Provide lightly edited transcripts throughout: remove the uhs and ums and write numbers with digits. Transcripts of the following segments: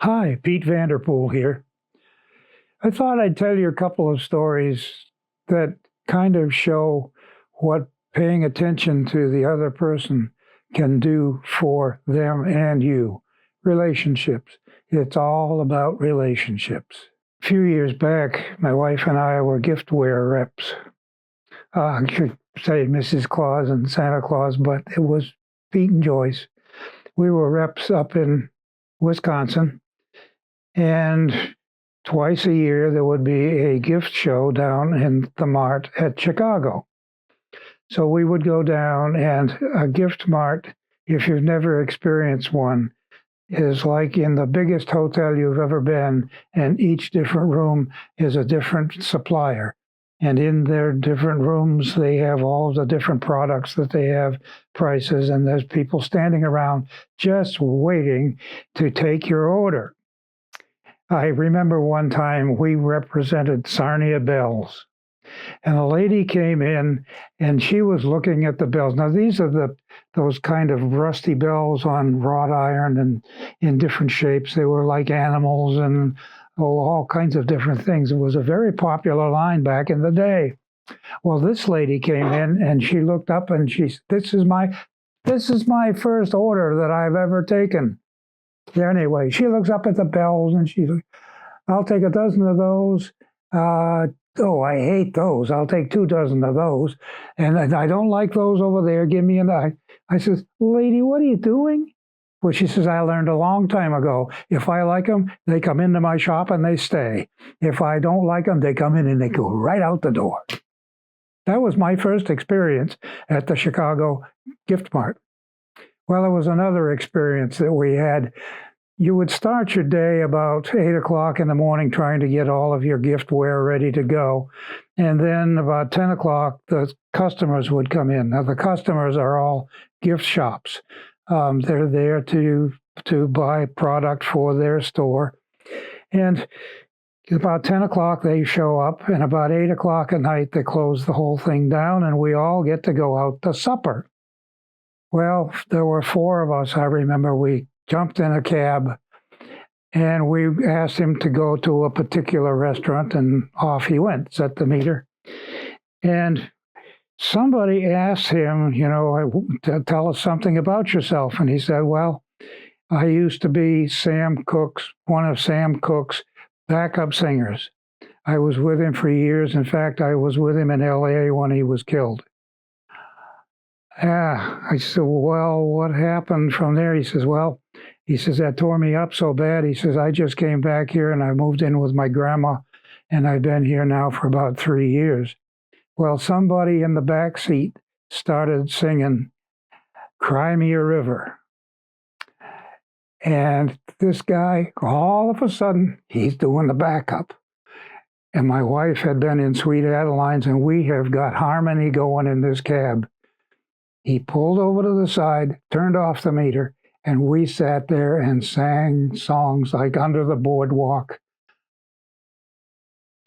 Hi, Pete Vanderpool here. I thought I'd tell you a couple of stories that kind of show what paying attention to the other person can do for them and you. Relationships. It's all about relationships. A few years back, my wife and I were giftware reps. I should say Mrs. Claus and Santa Claus, but it was Pete and Joyce. We were reps up in Wisconsin. And twice a year, there would be a gift show down in the mart at Chicago. So we would go down, and a gift mart, if you've never experienced one, is like in the biggest hotel you've ever been, and each different room is a different supplier. And in their different rooms, they have all the different products that they have, prices, and there's people standing around just waiting to take your order. I remember one time we represented Sarnia bells, and a lady came in and she was looking at the bells. Now, these are those kind of rusty bells on wrought iron and in different shapes. They were like animals and all kinds of different things. It was a very popular line back in the day. Well, this lady came in and she looked up and she said, this is my first order that I've ever taken. Anyway, she looks up at the bells and she's like, I'll take a dozen of those. Oh, I hate those. I'll take 2 dozen of those. And I don't like those over there. Give me I says, lady, what are you doing? Well, she says, I learned a long time ago. If I like them, they come into my shop and they stay. If I don't like them, they come in and they go right out the door. That was my first experience at the Chicago Gift Mart. Well, there was another experience that we had. You would start your day about 8 o'clock in the morning trying to get all of your giftware ready to go. And then about 10 o'clock, the customers would come in. Now, the customers are all gift shops. They're there to buy product for their store. And about 10 o'clock, they show up. And about 8 o'clock at night, they close the whole thing down. And we all get to go out to supper. Well, there were 4 of us. I remember we jumped in a cab and we asked him to go to a particular restaurant, and off he went, set the meter. And somebody asked him, to tell us something about yourself. And he said, well, I used to be one of Sam Cooke's backup singers. I was with him for years. In fact, I was with him in LA when he was killed. I said, well, what happened from there? He says, that tore me up so bad. He says, I just came back here and I moved in with my grandma, and I've been here now for about 3 years. Well, somebody in the back seat started singing Cry Me a River. And this guy, all of a sudden, he's doing the backup. And my wife had been in Sweet Adelines, and we have got harmony going in this cab. He pulled over to the side, turned off the meter, and we sat there and sang songs like Under the Boardwalk,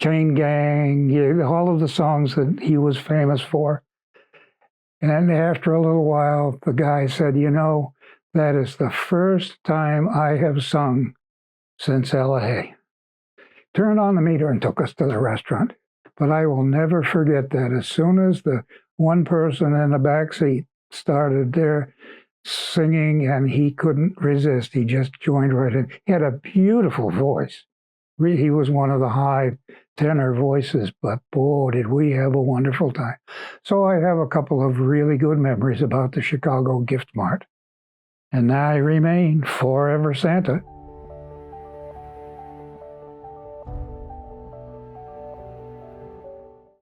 Chain Gang, all of the songs that he was famous for. And after a little while, the guy said, that is the first time I have sung since LA. Turned on the meter and took us to the restaurant. But I will never forget that. As soon as the one person in the back seat started there singing, and he couldn't resist. He just joined right in. He had a beautiful voice. He was one of the high tenor voices, but boy, did we have a wonderful time. So I have a couple of really good memories about the Chicago Gift Mart. And I remain forever Santa.